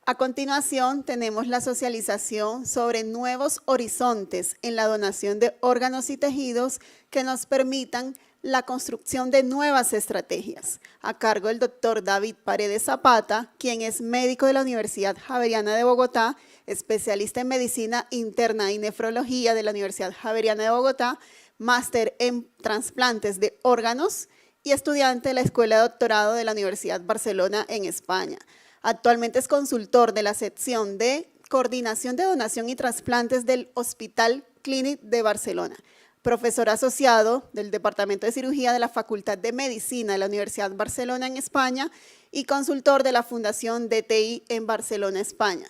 A continuación, tenemos la socialización sobre nuevos horizontes en la donación de órganos y tejidos que nos permitan la construcción de nuevas estrategias, a cargo del doctor David Paredes Zapata, quien es médico de la Universidad Javeriana de Bogotá, especialista en medicina interna y nefrología de la Universidad Javeriana de Bogotá, máster en trasplantes de órganos y estudiante de la Escuela de Doctorado de la Universidad Barcelona en España. Actualmente es consultor de la sección de coordinación de donación y trasplantes del Hospital Clínic de Barcelona, profesor asociado del Departamento de Cirugía de la Facultad de Medicina de la Universidad Barcelona en España y consultor de la Fundación DTI en Barcelona, España.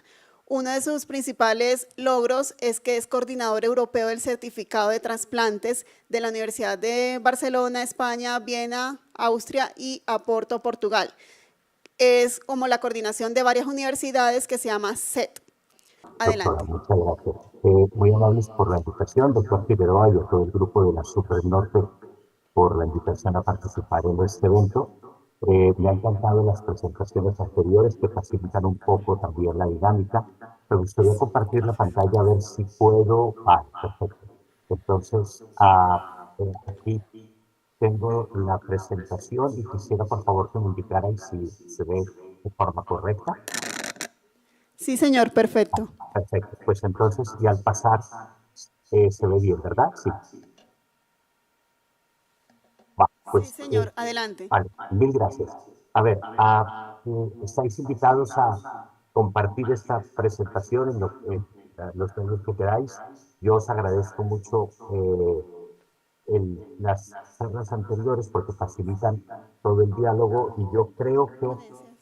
Uno de sus principales logros es que es coordinador europeo del certificado de trasplantes de la Universidad de Barcelona, España, Viena, Austria y Oporto, Portugal. Es como la coordinación de varias universidades que se llama SET. Adelante. Doctora, muchas gracias. Muy amables por la invitación, doctor Figueroa y a todo el grupo de la Super Norte por la invitación a participar en este evento. Me han encantado las presentaciones anteriores que facilitan un poco también la dinámica. Me gustaría compartir la pantalla a ver si puedo. Perfecto. Entonces, aquí tengo la presentación y quisiera por favor que me indicaran si se ve de forma correcta. Sí, señor, perfecto. Perfecto, pues entonces y al pasar se ve bien, ¿verdad? Sí. Pues, sí, señor, adelante. Vale, mil gracias. A ver, estáis invitados a compartir esta presentación en los medios que queráis. Yo os agradezco mucho las charlas anteriores porque facilitan todo el diálogo y yo creo que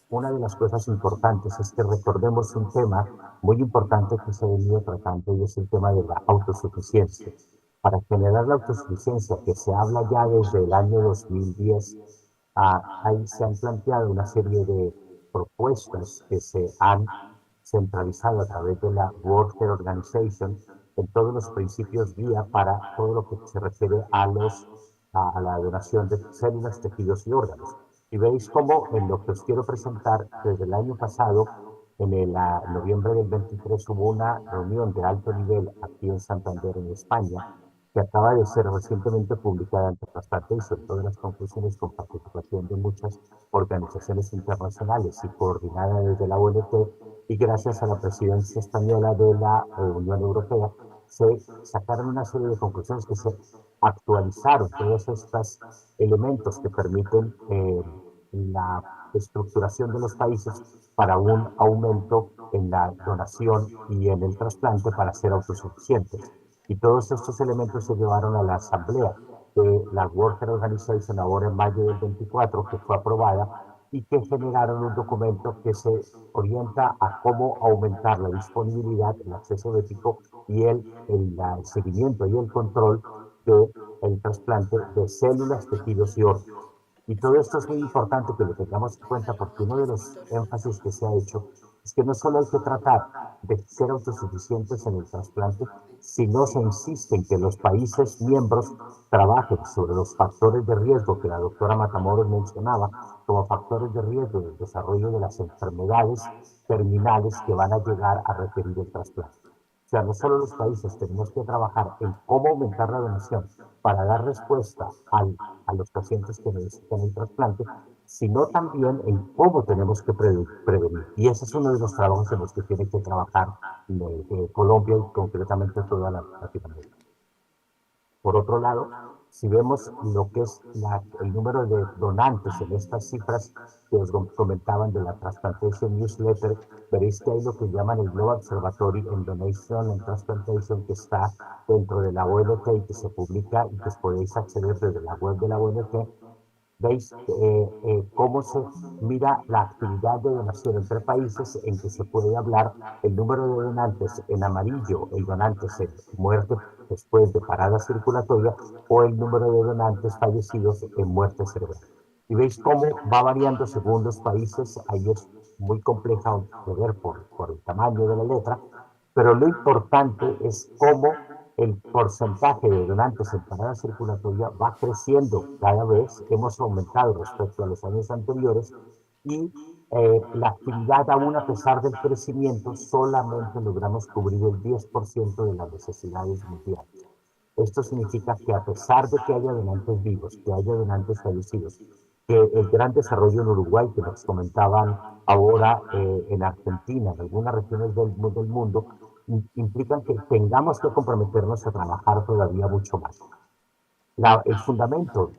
una de las cosas importantes es que recordemos un tema muy importante que se ha venido tratando y es el tema de la autosuficiencia. Para generar la autosuficiencia que se habla ya desde el año 2010, ahí se han planteado una serie de propuestas que se han centralizado a través de la World Health Organization en todos los principios guía para todo lo que se refiere a la donación de células, tejidos y órganos. Y veis cómo en lo que os quiero presentar desde el año pasado, en el noviembre del 23 hubo una reunión de alto nivel aquí en Santander, en España, que acaba de ser recientemente publicada en Transplantation, todas las conclusiones con participación de muchas organizaciones internacionales y coordinada desde la ONT, y gracias a la presidencia española de la Unión Europea, se sacaron una serie de conclusiones que se actualizaron todos estos elementos que permiten la estructuración de los países para un aumento en la donación y en el trasplante para ser autosuficientes. Y todos estos elementos se llevaron a la asamblea de la World Health Organization ahora en mayo del 24, que fue aprobada, y que generaron un documento que se orienta a cómo aumentar la disponibilidad, el acceso ético y el seguimiento y el control del trasplante de células, tejidos y órganos. Y todo esto es muy importante que lo tengamos en cuenta porque uno de los énfasis que se ha hecho es que no solo hay que tratar de ser autosuficientes en el trasplante, sino se insiste en que los países miembros trabajen sobre los factores de riesgo que la doctora Matamoros mencionaba como factores de riesgo del desarrollo de las enfermedades terminales que van a llegar a requerir el trasplante. O sea, no solo los países tenemos que trabajar en cómo aumentar la donación para dar respuesta a los pacientes que necesitan el trasplante, sino también en cómo tenemos que prevenir. Y ese es uno de los trabajos en los que tiene que trabajar Colombia y concretamente toda la Latinoamérica. Por otro lado, si vemos lo que es el número de donantes en estas cifras que os comentaban de la Transplantation Newsletter, veréis que hay lo que llaman el Global Observatory en Donation and Transplantation, que está dentro de la ONT y que se publica y que podéis acceder desde la web de la ONT, ¿Veis cómo se mira la actividad de donación entre países en que se puede hablar el número de donantes en amarillo, el donantes en muerte después de parada circulatoria o el número de donantes fallecidos en muerte cerebral? Y veis cómo va variando según los países, ahí es muy compleja de ver por el tamaño de la letra, pero lo importante es cómo el porcentaje de donantes en parada circulatoria va creciendo cada vez, hemos aumentado respecto a los años anteriores y la actividad, aún a pesar del crecimiento, solamente logramos cubrir el 10% de las necesidades mundiales. Esto significa que a pesar de que haya donantes vivos, que haya donantes fallecidos, que el gran desarrollo en Uruguay, que nos comentaban ahora en Argentina, en algunas regiones del mundo, implican que tengamos que comprometernos a trabajar todavía mucho más. El fundamento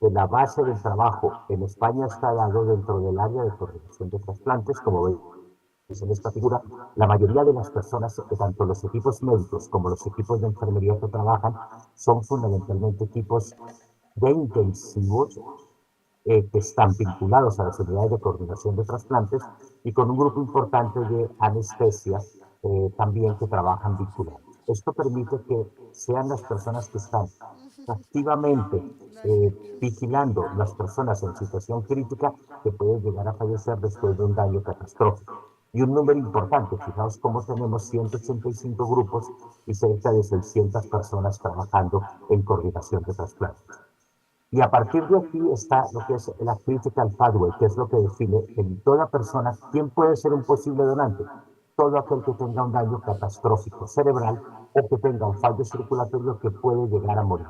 de la base del trabajo en España está dado dentro del área de coordinación de trasplantes, como veis en esta figura. La mayoría de las personas, tanto los equipos médicos como los equipos de enfermería que trabajan, son fundamentalmente equipos de intensivos que están vinculados a las unidades de coordinación de trasplantes y con un grupo importante de anestesia también que trabajan vinculados. Esto permite que sean las personas que están activamente vigilando las personas en situación crítica que pueden llegar a fallecer después de un daño catastrófico. Y un número importante, fijaos cómo tenemos 185 grupos y cerca de 600 personas trabajando en coordinación de trasplantes. Y a partir de aquí está lo que es la critical pathway, que es lo que define en toda persona quién puede ser un posible donante. Todo aquel que tenga un daño catastrófico cerebral o que tenga un fallo circulatorio que puede llegar a morir.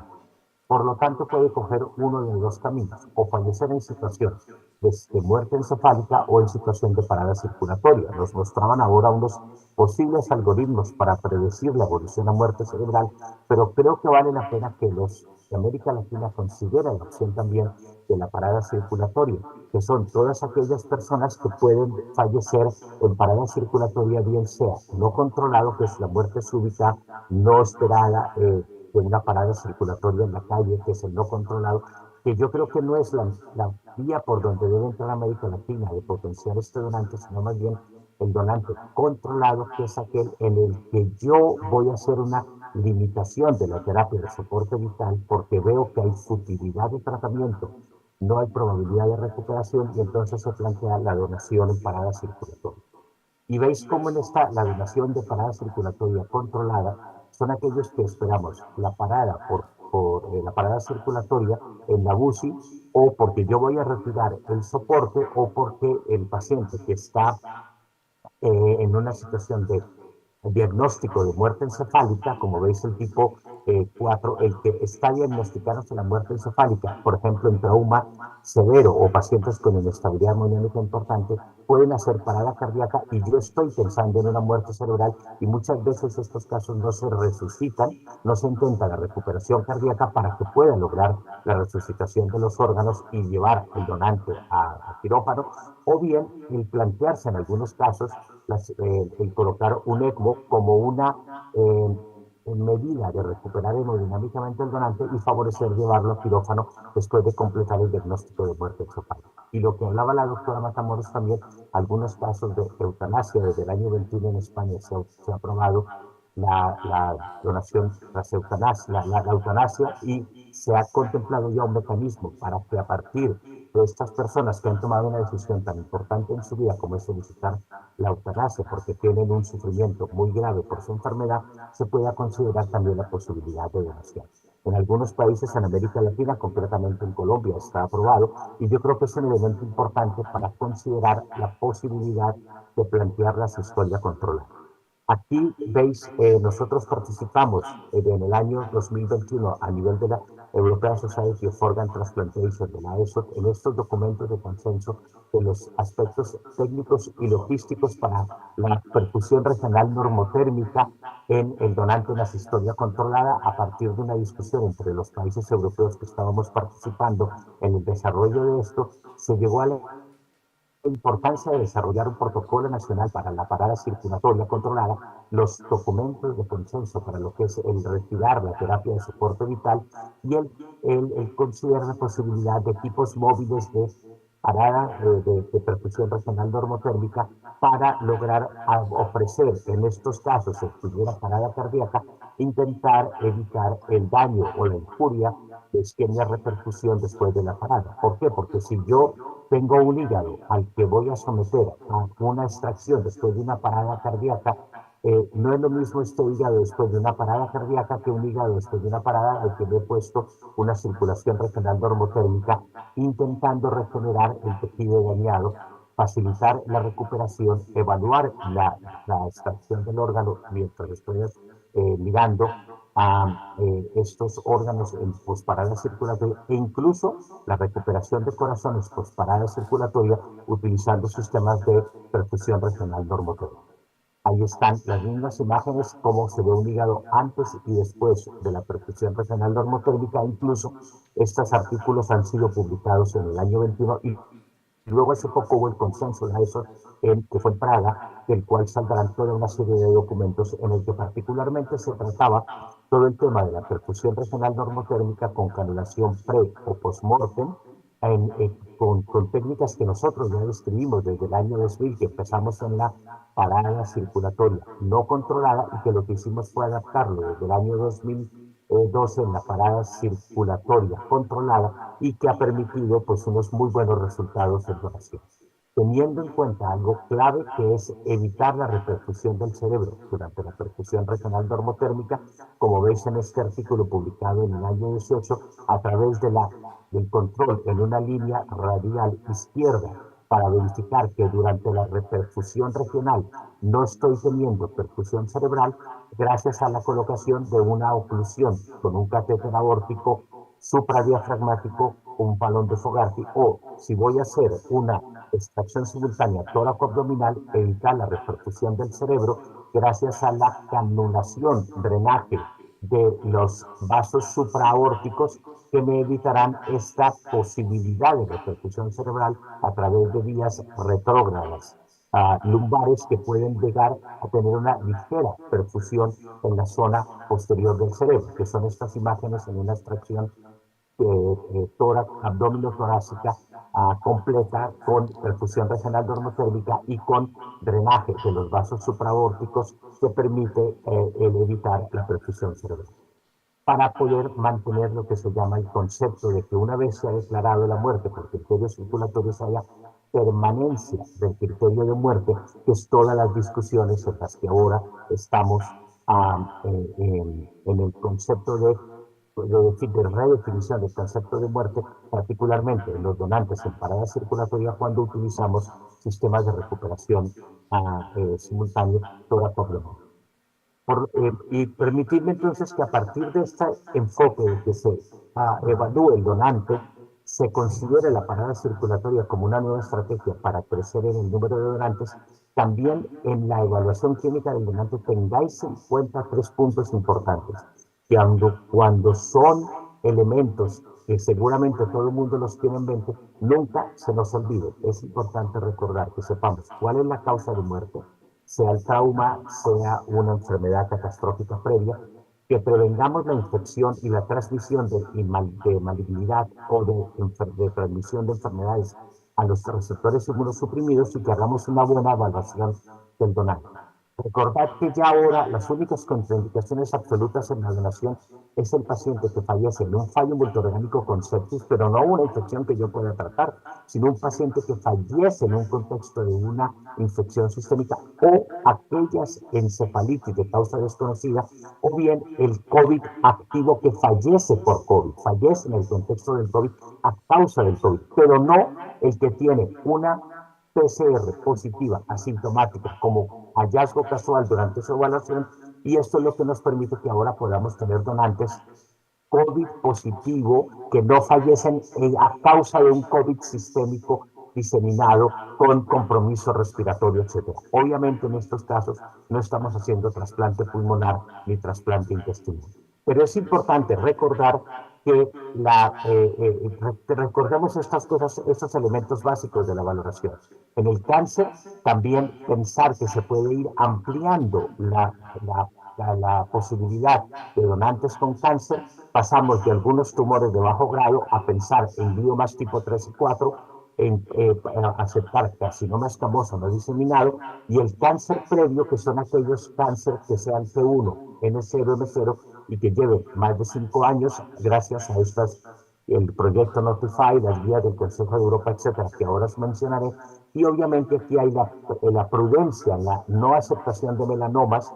Por lo tanto, puede coger uno de dos caminos, o fallecer en situación de muerte encefálica o en situación de parada circulatoria. Nos mostraban ahora unos posibles algoritmos para predecir la evolución a muerte cerebral, pero creo que vale la pena que los de América Latina consideren la opción también de la parada circulatoria, que son todas aquellas personas que pueden fallecer en parada circulatoria, bien sea no controlado, que es la muerte súbita, no esperada, de una parada circulatoria en la calle, que es el no controlado, que yo creo que no es la vía por donde debe entrar América Latina de potenciar este donante, sino más bien el donante controlado, que es aquel en el que yo voy a hacer una limitación de la terapia de soporte vital porque veo que hay futilidad de tratamiento, no hay probabilidad de recuperación y entonces se plantea la donación en parada circulatoria. Y veis cómo en esta, la donación de parada circulatoria controlada son aquellos que esperamos la parada la parada circulatoria en la UCI o porque yo voy a retirar el soporte o porque el paciente que está en una situación de diagnóstico de muerte encefálica, como veis el tipo 4, el que está diagnosticado de la muerte encefálica, por ejemplo, en trauma severo o pacientes con inestabilidad hemodinámica importante, pueden hacer parada cardíaca y yo estoy pensando en una muerte cerebral y muchas veces estos casos no se resucitan, no se intenta la recuperación cardíaca para que pueda lograr la resucitación de los órganos y llevar el donante a quirófano, o bien el plantearse en algunos casos el colocar un ECMO como una medida de recuperar hemodinámicamente el donante y favorecer llevarlo a quirófano después de completar el diagnóstico de muerte encefálica. Y lo que hablaba la doctora Matamoros también, algunos casos de eutanasia. Desde el año 21 en España se ha aprobado la donación tras eutanasia, la eutanasia, y se ha contemplado ya un mecanismo para que a partir de estas personas que han tomado una decisión tan importante en su vida como es solicitar la eutanasia porque tienen un sufrimiento muy grave por su enfermedad, se pueda considerar también la posibilidad de donación. En algunos países en América Latina, concretamente en Colombia, está aprobado y yo creo que es un elemento importante para considerar la posibilidad de plantear la historia controlada. Aquí veis, nosotros participamos en el año 2021 a nivel de la European Society of Organ Transplantation, de la ESOT, en estos documentos de consenso de los aspectos técnicos y logísticos para la perfusión regional normotérmica en el donante en asistolia controlada, a partir de una discusión entre los países europeos que estábamos participando en el desarrollo de esto, se llegó a la la importancia de desarrollar un protocolo nacional para la parada circulatoria controlada, los documentos de consenso para lo que es el retirar la terapia de soporte vital y el considera la posibilidad de equipos móviles de parada de perfusión regional normotérmica para lograr ofrecer en estos casos, si tuviera parada cardíaca, intentar evitar el daño o la injuria de isquemia repercusión después de la parada. ¿Por qué? Porque si yo tengo un hígado al que voy a someter a una extracción después de una parada cardíaca, no es lo mismo este hígado después de una parada cardíaca que un hígado después de una parada al que le he puesto una circulación regional normotérmica, intentando regenerar el tejido dañado, facilitar la recuperación, evaluar la extracción del órgano mientras estoy mirando a estos órganos en posparada circulatoria e incluso la recuperación de corazones posparada circulatoria utilizando sistemas de perfusión regional normotérmica. Ahí están las mismas imágenes, cómo se ve un hígado antes y después de la perfusión regional normotérmica. Incluso estos artículos han sido publicados en el año 21 y luego hace poco hubo el consenso de eso, que fue en Praga, del cual saldrán toda una serie de documentos en el que particularmente se trataba todo el tema de la perfusión regional normotérmica con canulación pre o post-mortem, con técnicas que nosotros ya describimos desde el año 2000, que empezamos en la parada circulatoria no controlada y que lo que hicimos fue adaptarlo desde el año 2012 en la parada circulatoria controlada y que ha permitido pues unos muy buenos resultados en donación. Teniendo en cuenta algo clave que es evitar la repercusión del cerebro durante la perfusión regional normotérmica, como veis en este artículo publicado en el año 18, a través del control en una línea radial izquierda para verificar que durante la reperfusión regional no estoy teniendo perfusión cerebral, gracias a la colocación de una oclusión con un catéter aórtico supradiafragmático, un balón de Fogarty, o si voy a hacer una extracción simultánea tóraco-abdominal, evitar la repercusión del cerebro gracias a la canulación, drenaje de los vasos supraaórticos que me evitarán esta posibilidad de repercusión cerebral a través de vías retrógradas lumbares que pueden llegar a tener una ligera perfusión en la zona posterior del cerebro, que son estas imágenes en una extracción tórax, abdominal torácica completa con perfusión regional normotérmica y con drenaje de los vasos supraórticos que permite el evitar la perfusión cerebral. Para poder mantener lo que se llama el concepto de que una vez se ha declarado la muerte por criterios circulatorios haya permanencia del criterio de muerte, que es todas las discusiones en las que ahora estamos en el concepto de redefinición del concepto de muerte, particularmente en los donantes en parada circulatoria cuando utilizamos sistemas de recuperación simultáneo tóraco-abdominal. Y permitirme entonces que a partir de este enfoque de que se evalúe el donante, se considere la parada circulatoria como una nueva estrategia para crecer en el número de donantes, también en la evaluación clínica del donante tengáis en cuenta 3 puntos importantes. Que cuando son elementos que seguramente todo el mundo los tiene en mente, nunca se nos olvide. Es importante recordar que sepamos cuál es la causa de muerte, sea el trauma, sea una enfermedad catastrófica previa, que prevengamos la infección y la transmisión de malignidad o de transmisión de enfermedades a los receptores inmunosuprimidos y que hagamos una buena evaluación del donante. Recordad que ya ahora las únicas contraindicaciones absolutas en la donación es el paciente que fallece en un fallo multiorgánico con sepsis, pero no una infección que yo pueda tratar, sino un paciente que fallece en un contexto de una infección sistémica o aquellas encefalitis de causa desconocida o bien el COVID activo que fallece por COVID, fallece en el contexto del COVID a causa del COVID, pero no el que tiene una PCR positiva asintomática como hallazgo casual durante su evaluación, y esto es lo que nos permite que ahora podamos tener donantes COVID positivo que no fallecen a causa de un COVID sistémico diseminado con compromiso respiratorio, etc. Obviamente en estos casos no estamos haciendo trasplante pulmonar ni trasplante intestinal. Pero es importante recordar que recordemos estas cosas, estos elementos básicos de la valoración. En el cáncer, también pensar que se puede ir ampliando la posibilidad de donantes con cáncer. Pasamos de algunos tumores de bajo grado a pensar en gliomas tipo 3 y 4, en aceptar carcinoma escamoso no diseminado y el cáncer previo, que son aquellos cánceres que sean T1, N0, M0 y que lleven más de 5 años gracias a el proyecto Notify, las guías del Consejo de Europa, etcétera, que ahora os mencionaré. Y obviamente aquí hay la prudencia, la no aceptación de melanomas,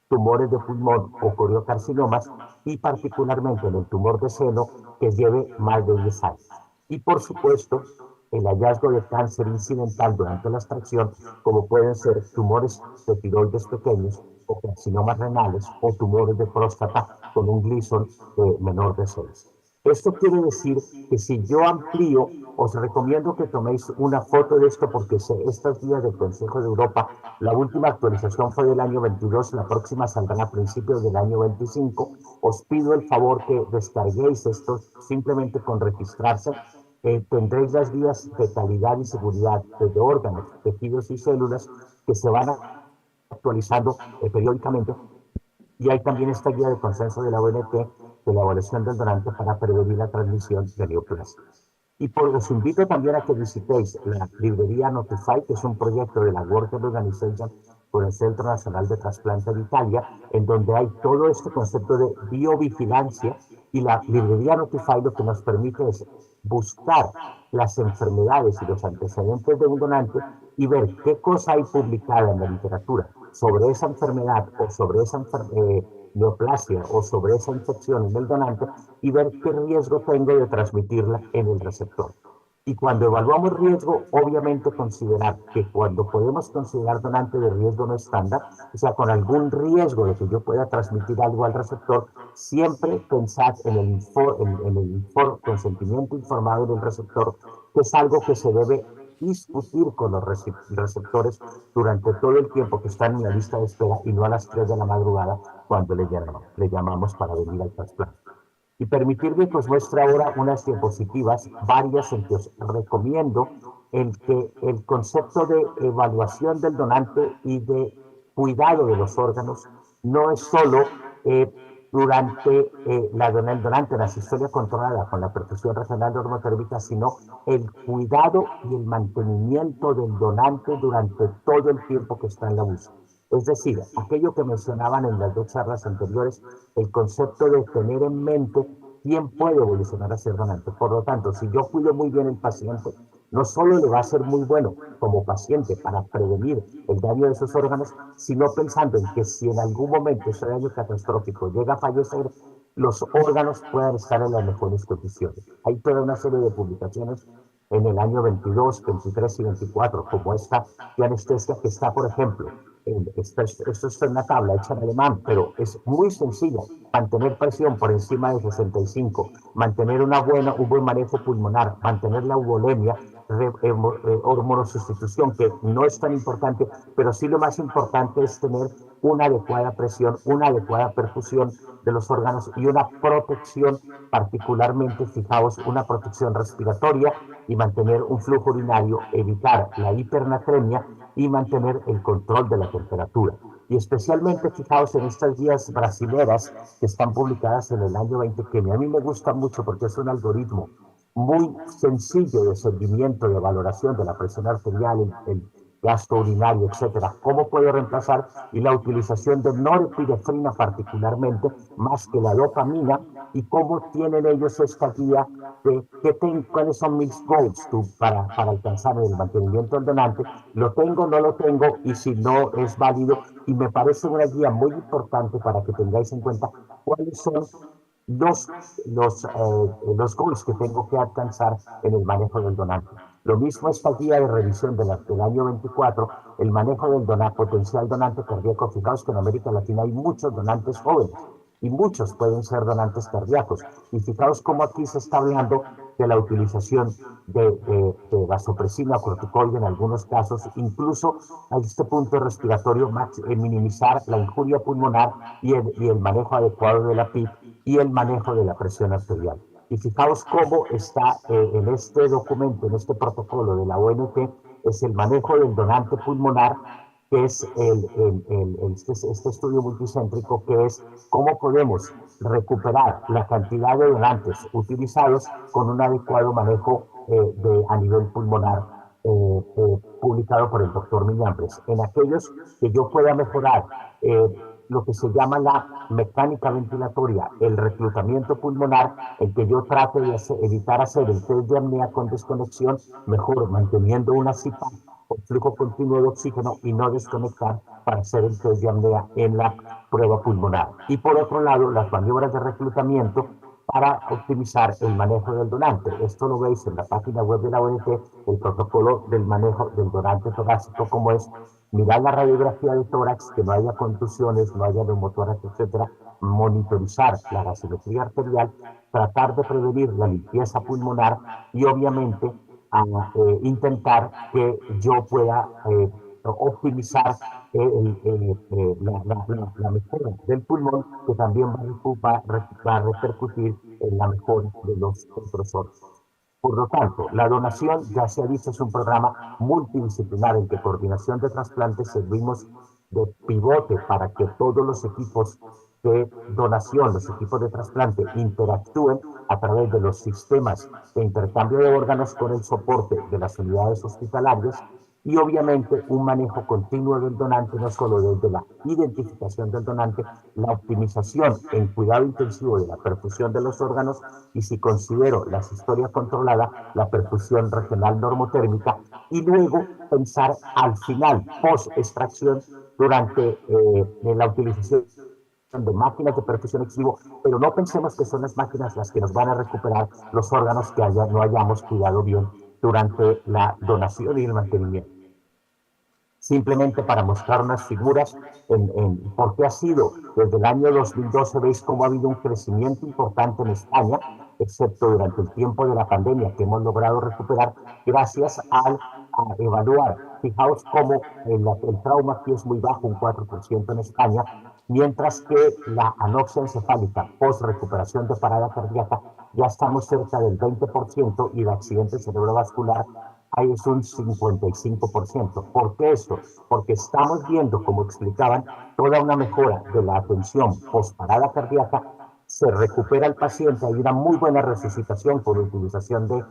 tumores de pulmón o coriocarcinomas, y particularmente en el tumor de seno que lleve más de 10 años. Y por supuesto, el hallazgo de cáncer incidental durante la extracción, como pueden ser tumores de tiroides pequeños o carcinomas renales o tumores de próstata con un Gleason menor de 6. Esto quiere decir que si yo amplío, os recomiendo que toméis una foto de esto porque estas guías del Consejo de Europa, la última actualización fue del año 22, la próxima saldrá a principios del año 25. Os pido el favor que descarguéis esto simplemente con registrarse. Tendréis las guías de calidad y seguridad de órganos, tejidos y células que se van actualizando periódicamente. Y hay también esta guía de consenso de la ONT de la evaluación del donante para prevenir la transmisión de neoplasias. Y os invito también a que visitéis la librería Notify, que es un proyecto de la World Health Organization por el Centro Nacional de Trasplante de Italia, en donde hay todo este concepto de biovigilancia, y la librería Notify lo que nos permite es buscar las enfermedades y los antecedentes de un donante y ver qué cosa hay publicada en la literatura sobre esa enfermedad o sobre esa neoplasia o sobre esa infección en el donante y ver qué riesgo tengo de transmitirla en el receptor. Y cuando evaluamos riesgo, obviamente considerar que cuando podemos considerar donante de riesgo no estándar, o sea, con algún riesgo de que yo pueda transmitir algo al receptor, siempre pensad en el consentimiento informado del receptor, que es algo que se debe discutir con los receptores durante todo el tiempo que están en la lista de espera y no a las 3 de la madrugada cuando le llamamos para venir al trasplante. Y permitirme que os muestre ahora unas diapositivas, varias en que os recomiendo que el concepto de evaluación del donante y de cuidado de los órganos no es solo durante el donante en la asistencia controlada con la perfusión regional normotérmica, sino el cuidado y el mantenimiento del donante durante todo el tiempo que está en la UCI. Es decir, aquello que mencionaban en las 2 charlas anteriores, el concepto de tener en mente quién puede evolucionar a ser donante. Por lo tanto, si yo cuido muy bien al paciente, no solo le va a ser muy bueno como paciente para prevenir el daño de sus órganos, sino pensando en que si en algún momento ese daño catastrófico llega a fallecer, los órganos puedan estar en las mejores condiciones. Hay toda una serie de publicaciones en el año 22, 23 y 24, como esta de anestesia que está, por ejemplo, esto es una tabla hecha en alemán, pero es muy sencilla. Mantener presión por encima de 65, mantener un buen manejo pulmonar, mantener la euvolemia, hormonosustitución, que no es tan importante, pero sí lo más importante es tener una adecuada presión, una adecuada perfusión de los órganos y una protección, particularmente, fijaos, una protección respiratoria y mantener un flujo urinario, evitar la hipernatremia y mantener el control de la temperatura. Y especialmente fijaos en estas guías brasileras que están publicadas en el año 20, que a mí me gusta mucho porque es un algoritmo muy sencillo de seguimiento, de valoración de la presión arterial, el gasto urinario, etcétera. ¿Cómo puedo reemplazar? Y la utilización de norepinefrina particularmente, más que la dopamina, y cómo tienen ellos esta guía de cuáles son mis goals para alcanzar el mantenimiento del donante. Lo tengo, no lo tengo, y si no es válido. Y me parece una guía muy importante para que tengáis en cuenta cuáles son los goals que tengo que alcanzar en el manejo del donante. Lo mismo esta guía de revisión del año 24, el manejo del potencial donante cardíaco. Fijaos que en América Latina hay muchos donantes jóvenes y muchos pueden ser donantes cardíacos. Y fijaos cómo aquí se está hablando de la utilización de vasopresina o corticoide en algunos casos, incluso a este punto respiratorio, minimizar la injuria pulmonar y el manejo adecuado de la PIP y el manejo de la presión arterial. Y fijaos cómo está en este documento, en este protocolo de la ONT, es el manejo del donante pulmonar, que es este estudio multicéntrico, que es cómo podemos recuperar la cantidad de donantes utilizados con un adecuado manejo a nivel pulmonar, publicado por el doctor Miñambres. En aquellos que yo pueda mejorar lo que se llama la mecánica ventilatoria, el reclutamiento pulmonar, en que yo trate de evitar hacer el test de apnea con desconexión, mejor manteniendo una CPAP con flujo continuo de oxígeno y no desconectar para hacer el test de apnea en la prueba pulmonar. Y por otro lado, las maniobras de reclutamiento para optimizar el manejo del donante. Esto lo veis en la página web de la ONT, el protocolo del manejo del donante torácico, como es mirar la radiografía de tórax, que no haya contusiones, no haya neumotórax, etcétera, monitorizar la gasometría arterial, tratar de prevenir la limpieza pulmonar y obviamente intentar que yo pueda optimizar la mejora del pulmón, que también va a repercutir en la mejora de los otros órganos. Por lo tanto, la donación, ya se ha dicho, es un programa multidisciplinar en que Coordinación de Trasplantes servimos de pivote para que todos los equipos de donación, los equipos de trasplante, interactúen a través de los sistemas de intercambio de órganos con el soporte de las unidades hospitalarias y obviamente un manejo continuo del donante, no solo desde la identificación del donante, la optimización en cuidado intensivo de la perfusión de los órganos y, si considero la historia controlada, la perfusión regional normotérmica, y luego pensar al final, post-extracción, durante la utilización de máquinas de perfusión ex vivo, pero no pensemos que son las máquinas las que nos van a recuperar los órganos que no hayamos cuidado bien durante la donación y el mantenimiento. Simplemente para mostrar unas figuras por qué ha sido desde el año 2012, veis cómo ha habido un crecimiento importante en España, excepto durante el tiempo de la pandemia, que hemos logrado recuperar gracias a evaluar. Fijaos cómo el trauma aquí es muy bajo, un 4% en España, mientras que la anoxia encefálica post recuperación de parada cardíaca ya estamos cerca del 20% y el accidente cerebrovascular ahí es un 55%. ¿Por qué esto? Porque estamos viendo, como explicaban, toda una mejora de la atención post-parada cardíaca, se recupera el paciente, hay una muy buena resucitación por utilización de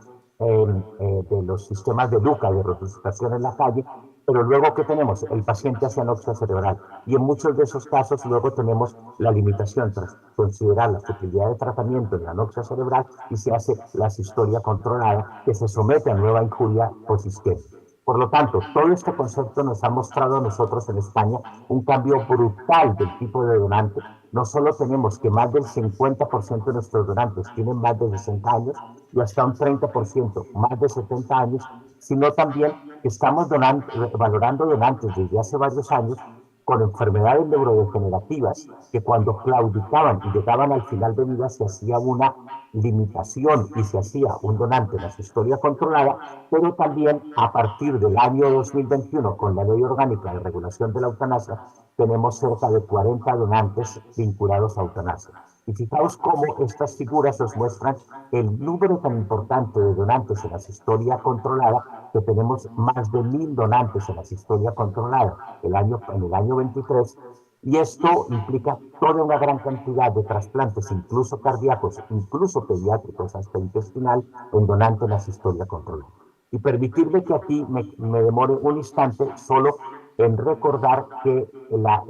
los sistemas de DUCA, de resucitación en la calle, pero luego, ¿qué tenemos? El paciente hace anoxia cerebral. Y en muchos de esos casos luego tenemos la limitación tras considerar la futilidad de tratamiento en la anoxia cerebral y se hace la asistolia controlada, que se somete a nueva injuria posisquémica. Por lo tanto, todo este concepto nos ha mostrado a nosotros en España un cambio brutal del tipo de donante. No solo tenemos que más del 50% de nuestros donantes tienen más de 60 años y hasta un 30% más de 70 años, sino también que estamos valorando donantes desde hace varios años con enfermedades neurodegenerativas que, cuando claudicaban y llegaban al final de vida, se hacía una limitación y se hacía un donante en la historia controlada, pero también a partir del año 2021, con la Ley Orgánica de Regulación de la Eutanasia, tenemos cerca de 40 donantes vinculados a eutanasia. Y fijaos cómo estas figuras os muestran el número tan importante de donantes en la historia controlada, que tenemos más de 1000 donantes en la historia controlada en el año 23, y esto implica toda una gran cantidad de trasplantes, incluso cardíacos, incluso pediátricos, hasta intestinal, en donante en la historia controlada. Y permitirme que aquí me demore un instante solo en recordar que la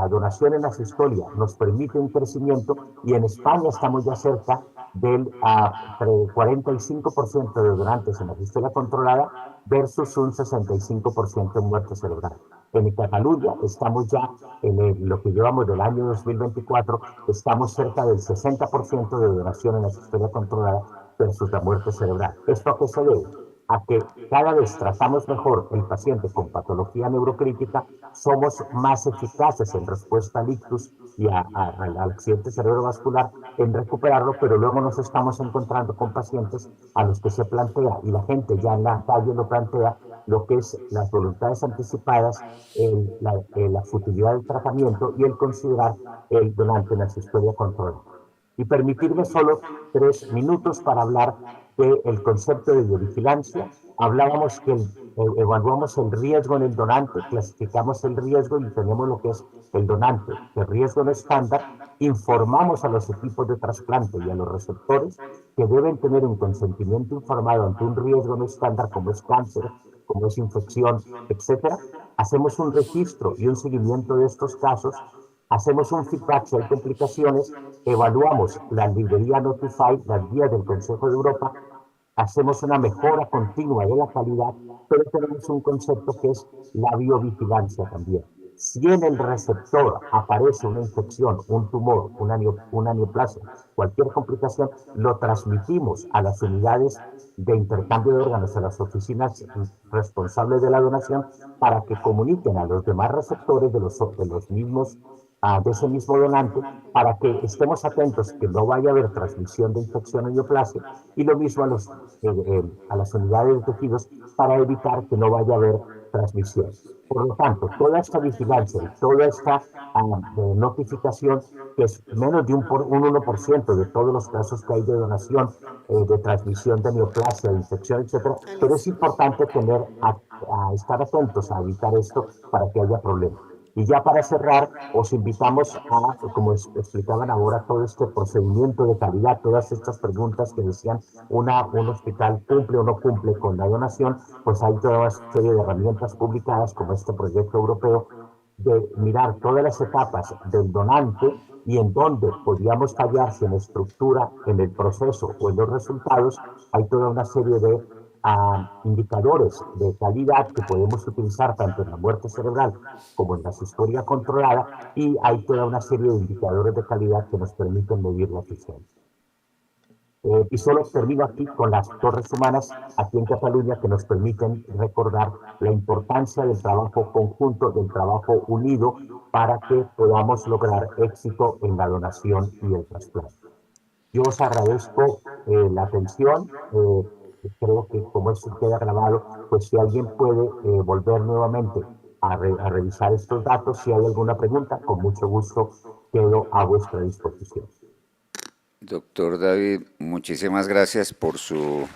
donación en la historia nos permite un crecimiento, y en España estamos ya cerca del 45% de donantes en la historia controlada versus un 65% en muerte cerebral. En Cataluña estamos ya, lo que llevamos del año 2024, estamos cerca del 60% de donación en la historia controlada versus la muerte cerebral. ¿Esto a qué se debe? A que cada vez tratamos mejor el paciente con patología neurocrítica, somos más eficaces en respuesta al ictus y al accidente cerebrovascular, en recuperarlo, pero luego nos estamos encontrando con pacientes a los que se plantea, y la gente ya en la calle lo plantea, lo que es las voluntades anticipadas, la futilidad del tratamiento y el considerar el donante en la historia controlada. Y permitirme solo 3 minutos para hablar del concepto de biovigilancia. Hablábamos que evaluamos el riesgo en el donante, clasificamos el riesgo y tenemos lo que es el donante, el riesgo no estándar. Informamos a los equipos de trasplante y a los receptores que deben tener un consentimiento informado ante un riesgo no estándar como es cáncer, como es infección, etcétera. Hacemos un registro y un seguimiento de estos casos, hacemos un feedback si hay complicaciones, evaluamos la librería Notify, las guías del Consejo de Europa, hacemos una mejora continua de la calidad, pero tenemos un concepto que es la biovigilancia también. Si en el receptor aparece una infección, un tumor, una neoplasia, cualquier complicación, lo transmitimos a las unidades de intercambio de órganos, a las oficinas responsables de la donación, para que comuniquen a los demás receptores de los mismos de ese mismo donante, para que estemos atentos que no vaya a haber transmisión de infección o neoplasia, y lo mismo a las unidades de tejidos para evitar que no vaya a haber transmisión. Por lo tanto, toda esta vigilancia y toda esta notificación, que es menos de un 1% de todos los casos que hay de donación, de transmisión de neoplasia, de infección, etcétera, pero es importante a estar atentos a evitar esto para que haya problemas. Y ya para cerrar, os invitamos a, como explicaban ahora, todo este procedimiento de calidad, todas estas preguntas que decían un hospital cumple o no cumple con la donación, pues hay toda una serie de herramientas publicadas como este proyecto europeo de mirar todas las etapas del donante y en dónde podríamos fallar, si en la estructura, en el proceso o en los resultados. Hay toda una serie de indicadores de calidad que podemos utilizar tanto en la muerte cerebral como en la historia controlada, y hay toda una serie de indicadores de calidad que nos permiten medir la eficiencia. Y solo termino aquí con las torres humanas aquí en Cataluña, que nos permiten recordar la importancia del trabajo conjunto, del trabajo unido, para que podamos lograr éxito en la donación y el trasplante. Yo os agradezco la atención. Creo que como esto queda grabado, pues si alguien puede volver nuevamente a revisar estos datos, si hay alguna pregunta, con mucho gusto quedo a vuestra disposición. Doctor David, muchísimas gracias por su